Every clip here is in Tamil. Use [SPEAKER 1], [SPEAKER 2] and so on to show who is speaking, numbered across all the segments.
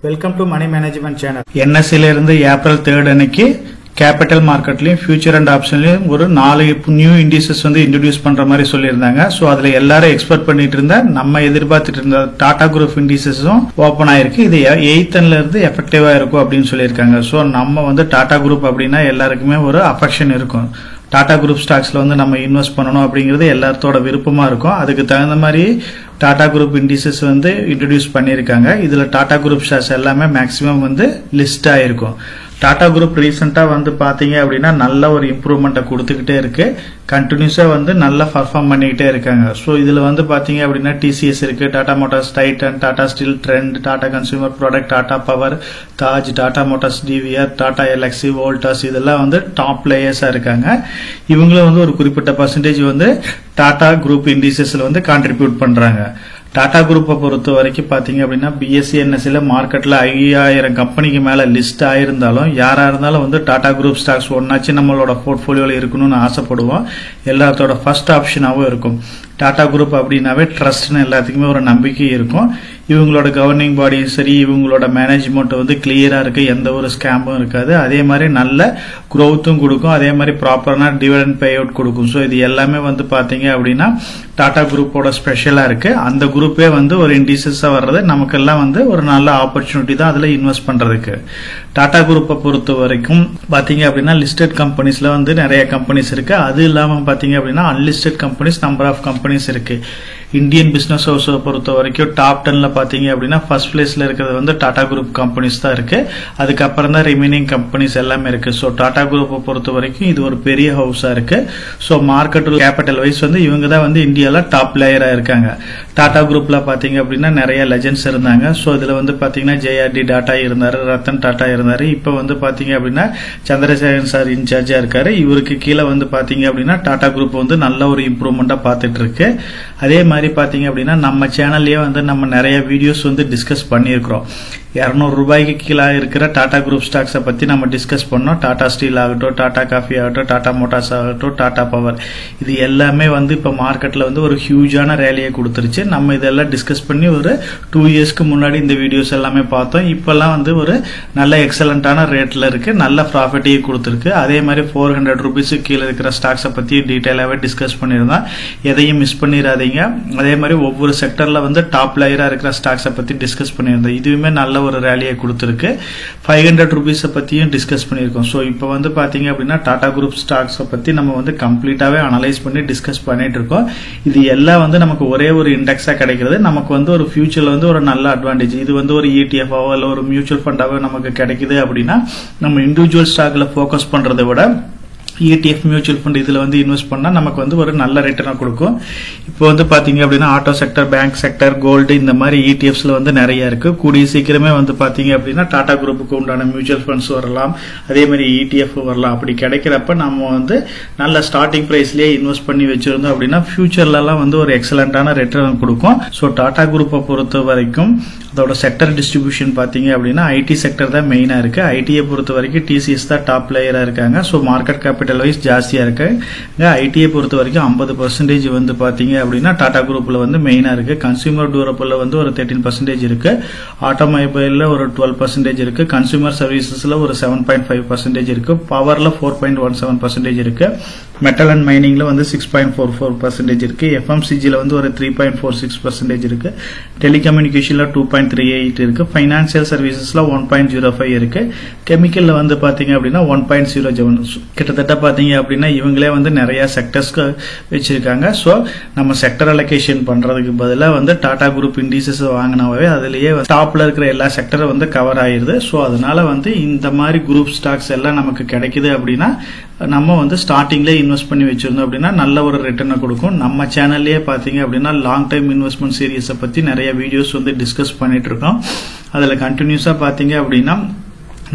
[SPEAKER 1] Welcome to money management channel. என்எஸ்சில இருந்து ஏப்ரல் 3 அன்னைக்கு கேபிட்டல் மார்க்கெட்லயும் ஃபியூச்சர் அண்ட் ஆப்ஷன்லயும் ஒரு 4 நியூ இண்டிசஸ் வந்து இன்ட்ரோடியூஸ் பண்ற மாதிரி சொல்லியிருந்தாங்க. ஸோ அதுல எல்லாரும் எக்ஸ்பெக்ட் பண்ணிட்டு இருந்த நம்ம எதிர்பார்த்துட்டு இருந்த டாடா குரூப் இண்டிசஸும் ஓப்பன் ஆயிருக்கு. இது 8th இருந்து எஃபெக்டிவா இருக்கும் அப்படின்னு சொல்லியிருக்காங்க. ஸோ நம்ம வந்து டாடா குரூப் அப்படின்னா எல்லாருக்குமே ஒரு அஃபெக்ஷன் இருக்கும். டாடா குரூப் ஸ்டாக்ஸ்ல வந்து நம்ம இன்வெஸ்ட் பண்ணணும் அப்படிங்கிறது எல்லாத்தோட விருப்பமா இருக்கும். அதுக்கு தகுந்த மாதிரி டாடா குரூப் இண்டிசஸ் வந்து இன்ட்ரோடியூஸ் பண்ணியிருக்காங்க. இதுல டாடா குரூப் ஸ்டாக்ஸ் எல்லாமே மேக்சிமம் வந்து லிஸ்ட் ஆயிருக்கும். டாடா குரூப் ரீசெண்டா வந்து பாத்தீங்க அப்படின்னா நல்ல ஒரு இம்ப்ரூவ்மெண்ட்டை கொடுத்துக்கிட்டே இருக்கு. கண்டினியூஸா வந்து நல்லா பர்ஃபார்ம் பண்ணிக்கிட்டே இருக்காங்க. ஸோ இதுல வந்து பாத்தீங்க அப்படின்னா டிசிஎஸ் இருக்கு, Tata Motors, Titan, Tata Steel, Trent, Tata Consumer product, Tata Power, Taj, Tata Motors, TVR, Tata Elxsi, Voltas இதெல்லாம் வந்து டாப் பிளேயர்ஸா இருக்காங்க. இவங்களும் வந்து ஒரு குறிப்பிட்ட பர்சன்டேஜ் வந்து டாடா குரூப் இண்டிசஸ்ல வந்து கான்ட்ரிபியூட் பண்றாங்க. டாடா குரூப்பை பொறுத்த வரைக்கும் பாத்தீங்க அப்படின்னா பிஎஸ்சி என்எஸ்சில மார்க்கெட்ல 5000 கம்பெனிக்கு மேல லிஸ்ட் ஆயிருந்தாலும் யாரா இருந்தாலும் வந்து டாடா குரூப் ஸ்டாக்ஸ் ஒன்னாச்சு நம்மளோட போர்ட்போலியோல இருக்கணும்னு ஆசைப்படுவோம். எல்லாத்தோட ஃபர்ஸ்ட் ஆப்ஷனாவும் இருக்கும். டாடா குரூப் அப்படின்னாவே ட்ரஸ்ட்னு எல்லாத்துக்குமே ஒரு நம்பிக்கை இருக்கும். இவங்களோட கவர்னிங் பாடியும் சரி, இவங்களோட மேனேஜ்மெண்ட் வந்து கிளியரா இருக்கு, எந்த ஒரு ஸ்கேமும் இருக்காது. அதே மாதிரி நல்ல குரோத்தும் கொடுக்கும், அதே மாதிரி ப்ராப்பரான டிவிடெண்ட் பே அவுட் கொடுக்கும். ஸோ இது எல்லாமே வந்து பாத்தீங்க அப்படின்னா டாடா குரூப்போட ஸ்பெஷலா இருக்கு. அந்த குரூப்பே வந்து ஒரு இண்டிசஸா வர்றது நமக்கெல்லாம் வந்து ஒரு நல்ல ஆப்பர்ச்சுனிட்டி தான் அதுல இன்வெஸ்ட் பண்றதுக்கு. டாடா குரூப்பை பொறுத்த வரைக்கும் பாத்தீங்க அப்படின்னா லிஸ்டட் கம்பெனிஸ்ல வந்து நிறைய கம்பெனிஸ் இருக்கு. அது இல்லாம பாத்தீங்க அப்படின்னா unlisted companies number of companies இருக்கு. இந்தியன் பிசினஸ் ஹவுஸ் பொறுத்த வரைக்கும் டாப் 10ல பாத்தீங்க அப்படின்னா ஃபர்ஸ்ட் பிளேஸ்ல இருக்கிறது வந்து டாடா குரூப் கம்பெனிஸ் தான் இருக்கு. அதுக்கப்புறம் தான் ரிமைனிங் கம்பெனிஸ் எல்லாமே இருக்கு. ஸோ டாடா குரூப்பை பொறுத்த வரைக்கும் இது ஒரு பெரிய ஹவுஸா இருக்கு. ஸோ மார்க்கெட் கேபிட்டல் வைஸ் வந்து இவங்க தான் வந்து இந்தியால டாப் பிளேயரா இருக்காங்க. டாடா குரூப்ல பாத்தீங்க அப்படின்னா நிறைய லெஜெண்ட்ஸ் இருந்தாங்க. ஸோ இதுல வந்து பாத்தீங்கன்னா ஜேஆர்டி டாடா இருந்தாரு, ரத்தன் டாடா இருந்தாரு. இப்ப வந்து பாத்தீங்க அப்படின்னா சந்திரசேகரன் சார் இன்சார்ஜா இருக்காரு. இவருக்கு கீழே வந்து பாத்தீங்க அப்படின்னா டாடா குரூப் வந்து நல்ல ஒரு இம்ப்ரூவ்மெண்டா பாத்துட்டு இருக்கு. அதே மாதிரி பாத்தீங்க அப்படின்னா நம்ம சேனல்லயே வந்து நம்ம நிறைய வீடியோஸ் வந்து டிஸ்கஸ் பண்ணியிருக்கிறோம். 200 ரூபாய்க்கு கீழே இருக்கிற டாடா குரூப் ஸ்டாக்ஸை பத்தி நம்ம டிஸ்கஸ் பண்ணோம். டாடா ஸ்டீல் ஆகட்டும், டாடா காஃபி ஆகட்டும், டாடா மோட்டார்ஸ் ஆகட்டும், டாடா பவர், இது எல்லாமே வந்து இப்ப மார்க்கெட்ல வந்து ஒரு ஹியூஜான ரேலியை கொடுத்துருச்சு. நம்ம இதெல்லாம் டிஸ்கஸ் பண்ணி ஒரு 2 இயர்ஸ்க்கு முன்னாடி இந்த வீடியோஸ் எல்லாமே பார்த்தோம். இப்பெல்லாம் வந்து ஒரு நல்ல எக்ஸலண்டான ரேட்ல இருக்கு, நல்ல ப்ராஃபிட்டையும் கொடுத்துருக்கு. அதே மாதிரி 400 ரூபீஸுக்கு கீழே இருக்கிற ஸ்டாக்ஸை பத்தி டீட்டெயிலாவே டிஸ்கஸ் பண்ணியிருந்தோம். எதையும் மிஸ் பண்ணிடாதீங்க. அதே மாதிரி ஒவ்வொரு செக்டர்ல வந்து டாப் லேயரா இருக்கிற ஸ்டாக்ஸை பத்தி டிஸ்கஸ் பண்ணியிருந்தோம். இதுவுமே நல்ல ஒரு ரேலியை கொடுத்திருக்கு. 500 ரூபீஸை பத்தியும் டிஸ்கஸ் பண்ணியிருக்கோம். ஸோ இப்போ வந்து பாத்தீங்க அப்படின்னா டாடா குரூப் ஸ்டாக்ஸை பத்தி நம்ம வந்து கம்ப்ளீட்டாவே அனலைஸ் பண்ணி டிஸ்கஸ் பண்ணிட்டு இருக்கோம். இது எல்லாம் வந்து நமக்கு ஒரே ஒரு இண்டெக்ஸா கிடைக்கிறது. நமக்கு வந்து ஒரு ஃபியூச்சர்ல வந்து ஒரு நல்ல அட்வான்டேஜ். இது வந்து ஒரு ETF ஆவோ இல்ல ஒரு மியூச்சுவல் ஃபண்டாவோ நமக்கு கிடைக்குது அப்படின்னா நம்ம இண்டிவிஜுவல் ஸ்டாக்ல போக்கஸ் பண்றதை விட ETF மியூச்சுவல் ஃபண்ட் இதுல வந்து இன்வெஸ்ட் பண்ணா நமக்கு வந்து ஒரு நல்ல ரிட்டர்ன் கொடுக்கும். இப்போ வந்து பாத்தீங்க அப்படின்னா auto sector, bank sector, gold இந்த மாதிரி ETFஸ்ல வந்து நிறைய இருக்கு. கூடிய சீக்கிரமே வந்து பாத்தீங்க அப்படின்னா டாடா குரூப்புக்கு உண்டான மியூச்சுவல் ஃபண்ட்ஸ் வரலாம், அதே மாதிரி ETF வரலாம். அப்படி கிடைக்கிறப்ப நம்ம வந்து நல்ல ஸ்டார்டிங் பிரைஸ்லயே இன்வெஸ்ட் பண்ணி வச்சிருந்தோம் அப்படின்னா ஃபியூச்சர்ல எல்லாம் வந்து ஒரு எக்ஸலண்டான ரிட்டர்ன் கொடுக்கும். ஸோ டாடா குரூப்பை பொறுத்த வரைக்கும் அதோட செக்டர் டிஸ்ட்ரிபியூஷன் பாத்தீங்க அப்படின்னா ஐடி செக்டர் தான் மெயினா இருக்கு. ஐடியை பொறுத்த வரைக்கும் டிசிஎஸ் தான் டாப் பிளேயரா இருக்காங்க. ஸோ மார்க்கெட் கேபிட்டல் வைஸ் ஜாஸ்தியா இருக்கு. ஐடியை பொறுத்த வரைக்கும் 50% வந்து பாத்தீங்க அப்படின்னா டாடா குரூப்ல வந்து மெயினா இருக்கு. கன்சூமர் டியூரபிள்ல வந்து ஒரு 13% இருக்கு. ஆட்டோமொபைல்ல ஒரு 12% இருக்கு. கன்சூமர் சர்வீசஸ்ல ஒரு 7.5% இருக்கு. பவர்ல 4.17% இருக்கு. மெட்டல் அண்ட் மைனிங்ல வந்து 6.44% இருக்கு. எஃப்எம்சிஜில வந்து ஒரு 3.46% இருக்கு. டெலிகம்யூனிகேஷன்ல 2.38 இருக்கு. பைனான்சியல் சர்வீசஸ்ல 1.05 இருக்கு. கெமிக்கல்ல வந்து பாத்தீங்க அப்படின்னா 1.07. கிட்டத்தட்ட பாத்தீங்க அப்படின்னா இவங்களே வந்து நிறைய செக்டர்ஸ்க்கு வச்சிருக்காங்க. சோ நம்ம செக்டர் அலோகேஷன் பண்றதுக்கு பதிலா வந்து டாடா குரூப் இண்டிசஸ் வாங்கினாவே அதுலயே டாப்ல இருக்கிற எல்லா செக்டரும் வந்து கவர் ஆயிருது. சோ அதனால வந்து இந்த மாதிரி குரூப் ஸ்டாக்ஸ் எல்லாம் நமக்கு கிடைக்குது அப்படின்னா நம்ம வந்து ஸ்டார்டிங்ல இன்வெஸ்ட் பண்ணி வச்சிருந்தோம் அப்படின்னா நல்ல ஒரு ரிட்டர்னை கொடுக்கும். நம்ம சேனல்லயே பாத்தீங்க அப்படின்னா லாங் டைம் இன்வெஸ்ட்மெண்ட் சீரீஸை பத்தி நிறைய வீடியோஸ் வந்து டிஸ்கஸ் பண்ணிட்டு இருக்கோம். அதுல கண்டினியூஸா பாத்தீங்க அப்படின்னா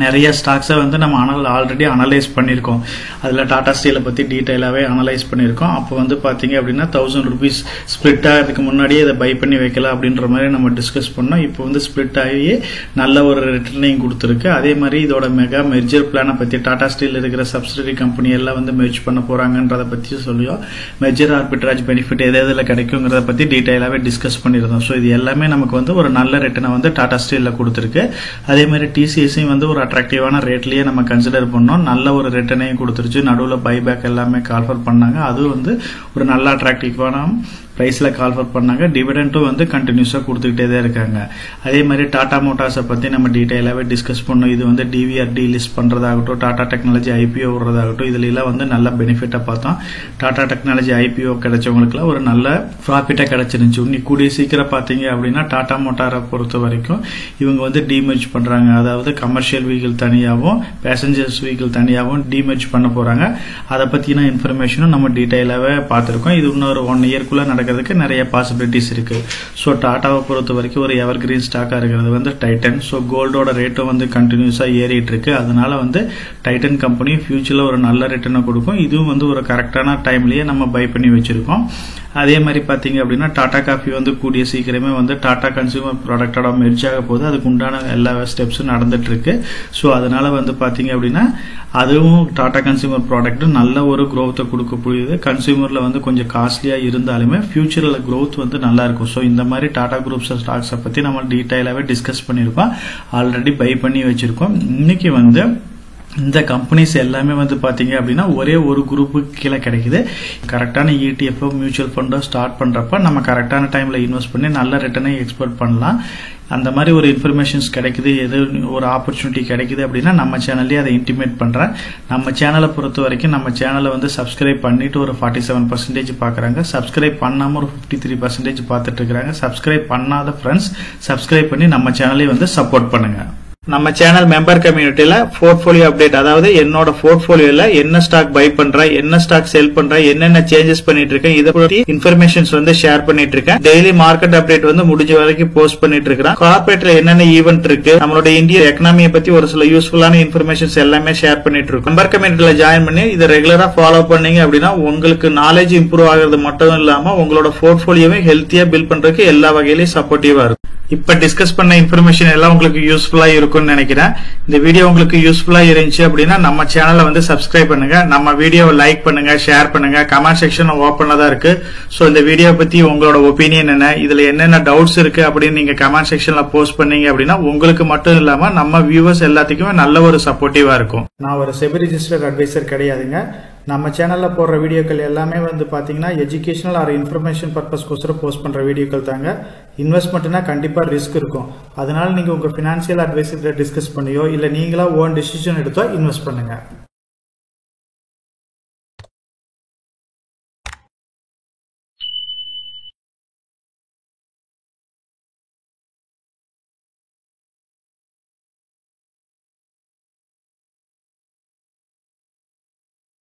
[SPEAKER 1] நிறைய ஸ்டாக்ஸை வந்து நம்ம ஆல்ரெடி அனலைஸ் பண்ணியிருக்கோம். அதில் டாடா ஸ்டீலை பற்றி டீட்டெயிலாகவே அனலைஸ் பண்ணியிருக்கோம். அப்போ வந்து பார்த்தீங்க அப்படின்னா 1000 rupees ஸ்ப்ளிட் ஆகிறதுக்கு முன்னாடியே இதை பை பண்ணி வைக்கலாம் அப்படின்ற மாதிரி நம்ம டிஸ்கஸ் பண்ணோம். இப்போ வந்து ஸ்ப்ளிட் ஆகி நல்ல ஒரு ரிட்டர்னையும் கொடுத்துருக்கு. அதே மாதிரி இதோட மெர்ஜர் பிளானை பற்றி டாடா ஸ்டீல் இருக்கிற சப்சிடரி கம்பெனி எல்லாம் வந்து மெர்ஜ் பண்ண போகிறாங்கன்றதை பற்றி சொல்லியும் மெர்ஜர் ஆர்பிட்ராஜ் பெனிஃபிட் எதில் கிடைக்குங்கிறத பற்றி டீட்டெயிலாகவே டிஸ்கஸ் பண்ணியிருந்தோம். ஸோ இது எல்லாமே நமக்கு வந்து ஒரு நல்ல ரிட்டர்னை வந்து டாடா ஸ்டீலில் கொடுத்துருக்கு. அதே மாதிரி டிசிஎஸையும் வந்து ஒரு அட்ராக்டிவான ரேட்லயே நம்ம கன்சிடர் பண்ணோம். நல்ல ஒரு ரிட்டர்னையும் கொடுத்துருச்சு. நடுவில் பைபேக் எல்லாமே கால்ஃபர் பண்ணாங்க. அது வந்து ஒரு நல்ல அட்ராக்டிவான பிரைஸ்ல கால்ஃபர் பண்ணாங்க. டிவிடெண்டும் வந்து கண்டினியூஸா கொடுத்துக்கிட்டே தான் இருக்காங்க. அதே மாதிரி டாடா மோட்டார்ஸை பத்தி நம்ம டீடைலாவே டிஸ்கஸ் பண்ணோம். இது வந்து டிவிஆர்டி லிஸ்ட் பண்றதாகட்டும், டாடா டெக்னாலஜி ஐபிஓ விடுறதாகட்டும், இதுல எல்லாம் வந்து நல்ல பெனிஃபிட்டா பார்த்தோம். டாடா டெக்னாலஜி ஐபிஓ கிடைச்சவங்களுக்குலாம் ஒரு நல்ல ப்ராஃபிட்டா கிடைச்சிருந்துச்சு. இன்னைக்கு கூடிய சீக்கிரம் பாத்தீங்க அப்படின்னா டாடா மோட்டாரை பொறுத்த வரைக்கும் இவங்க வந்து டிமெர்ஜ் பண்றாங்க. அதாவது கமர்ஷியல் வெஹிக்கிள் தனியாகவும் பேசஞ்சர்ஸ் வெஹிக்கிள் தனியாகவும் டிமெர்ஜ் பண்ண போறாங்க. அதை பத்தின இன்ஃபர்மேஷனும் நம்ம டீடைலாவே பார்த்திருக்கோம். இது இன்னொரு 1 இயர்க்குள்ள நடக்கிறதுக்கு நிறைய பாசிபிலிட்டிஸ் இருக்கு. ஸோ டாடாவை பொறுத்த வரைக்கும் ஒரு எவர் கிரீன் ஸ்டாக்கா இருக்கிறது வந்து டைட்டன். ஸோ கோல்டோட ரேட்டும் வந்து கண்டினியூஸா ஏறிட்டு இருக்கு. அதனால வந்து டைட்டன் கம்பெனி ஃபியூச்சர்ல ஒரு நல்ல ரிட்டர்னை கொடுக்கும். இதுவும் வந்து ஒரு கரெக்டான டைம்லயே நம்ம பை பண்ணி வச்சிருக்கோம். அதே மாதிரி பாத்தீங்க அப்படின்னா டாடா காஃபி வந்து கூடிய சீக்கிரமே வந்து டாடா கன்சியூமர் ப்ராடக்டோட மெர்ஜ் ஆக போகுது. அதுக்கு உண்டான எல்லா ஸ்டெப்ஸும் நடந்துட்டு இருக்கு. ஸோ அதனால வந்து பாத்தீங்க அப்படின்னா அதுவும் டாடா கன்சியூமர் ப்ராடக்ட் நல்ல ஒரு growth கொடுக்க போகுது. கன்சியூமர்ல வந்து கொஞ்சம் காஸ்ட்லியா இருந்தாலுமே ஃபியூச்சர்ல growth வந்து நல்லா இருக்கும். ஸோ இந்த மாதிரி டாடா குரூப்ஸ் ஸ்டாக்ஸை பத்தி நம்ம டீடைலாவே டிஸ்கஸ் பண்ணிருக்கோம். ஆல்ரெடி பை பண்ணி வச்சிருக்கோம். இன்னைக்கு வந்து இந்த கம்பெனிஸ் எல்லாமே வந்து பாத்தீங்க அப்படின்னா ஒரே ஒரு குரூப்புக்கு கீழே கிடைக்குது. கரெக்டான ETF மியூச்சுவல் ஃபண்டோ ஸ்டார்ட் பண்றப்ப நம்ம கரெக்டான டைம்ல இன்வெஸ்ட் பண்ணி நல்ல ரிட்டர்னை எக்ஸ்பெக்ட் பண்ணலாம். அந்த மாதிரி ஒரு இன்ஃபர்மேஷன்ஸ் கிடைக்குது, எது ஒரு ஆப்பர்ச்சுனிட்டி கிடைக்குது அப்படின்னா நம்ம சேனல்லே அதை இன்டிமேட் பண்றேன். நம்ம சேனலை பொறுத்த வரைக்கும் நம்ம சேனலை வந்து சப்ஸ்கிரைப் பண்ணிட்டு ஒரு 47% பாக்குறாங்க. சப்ஸ்கிரைப் பண்ணாம ஒரு 53% பார்த்துட்டு இருக்காங்க. சப்ஸ்கிரைப் பண்ணாத ஃப்ரெண்ட்ஸ் சப்ஸ்கிரைப் பண்ணி நம்ம சேனலை வந்து சப்போர்ட் பண்ணுங்க. நம்ம சேனல் மெம்பர் கம்யூனிட்டியில போர்ட்போலியோ அப்டேட், அதாவது என்னோட போர்ட்போலியோல என்ன ஸ்டாக் பை பண்றேன், என்ன ஸ்டாக் செல் பண்றேன், என்னென்ன சேஞ்சஸ் பண்ணிட்டு இருக்கேன், இதை பத்தி இன்ஃபர்மேஷன்ஸ் வந்து ஷேர் பண்ணிட்டு இருக்கேன். டெய்லி மார்க்கெட் அப்டேட் வந்து முடிஞ்ச வரைக்கும் போஸ்ட் பண்ணிட்டு இருக்கேன். கார்பரேட்ல என்னென்ன ஈவென்ட் இருக்கு, நம்மளோட இந்திய எக்கனாமியை பத்தி ஒரு சில யூஸ்ஃபுல்லான இன்ஃபர்மேஷன்ஸ் எல்லாமே ஷேர் பண்ணிட்டு இருக்கோம். மெம்பர் கம்யூனிட்டியில ஜாயின் பண்ணி இதை ரெகுலரா ஃபாலோ பண்ணீங்க அப்படின்னா உங்களுக்கு நாலேஜ் இம்ப்ரூவ் ஆகிறது மட்டும் இல்லாம உங்களோட போர்ட்போலியோவை ஹெல்த்தியா பில்ட் பண்றதுக்கு எல்லா வகையிலும் சப்போர்ட்டிவா இருக்கும். இப்ப டிஸ்கஸ் பண்ண இன்ஃபர்மேஷன் எல்லாம் உங்களுக்கு யூஸ்ஃபுல்லா இருக்கும்னு நினைக்கிறேன். இந்த வீடியோ உங்களுக்கு யூஸ்ஃபுல்லா இருந்துச்சு அப்படின்னா நம்ம சேனலை வந்து சப்ஸ்கிரைப் பண்ணுங்க, நம்ம வீடியோவை லைக் பண்ணுங்க, ஷேர் பண்ணுங்க. கமெண்ட் செக்ஷன் ஓப்பன்ல தான் இருக்கு. சோ இந்த வீடியோ பத்தி உங்களோட ஒப்பீனியன் என்ன, இதுல என்னென்ன டவுட்ஸ் இருக்கு அப்படின்னு நீங்க கமெண்ட் செக்ஷன்ல போஸ்ட் பண்ணீங்க அப்படின்னா உங்களுக்கு மட்டும் இல்லாம நம்ம வியூவர்ஸ் எல்லாத்துக்குமே நல்ல ஒரு சப்போர்ட்டிவா இருக்கும். நான் ஒரு செபி ரிஜிஸ்டர்ட் அட்வைசர் கிடையாதுங்க. நம்ம சேனல்ல போடுற வீடியோக்கள் எல்லாமே வந்து பாத்தீங்கன்னா எஜுகேஷனல் ஆர் இன்ஃபர்மேஷன் பர்பஸ்க்கோசரம் போஸ்ட் பண்ற வீடியோக்கள் தாங்க. இன்வெஸ்ட்மெண்ட்னா கண்டிப்பா ரிஸ்க் இருக்கும். அதனால நீங்க உங்க பினான்சியல் அட்வைசர் டிஸ்கஸ் பண்ணியோ இல்ல நீங்களா ஓன் டிசிஷன் எடுத்தோ இன்வெஸ்ட் பண்ணுங்க.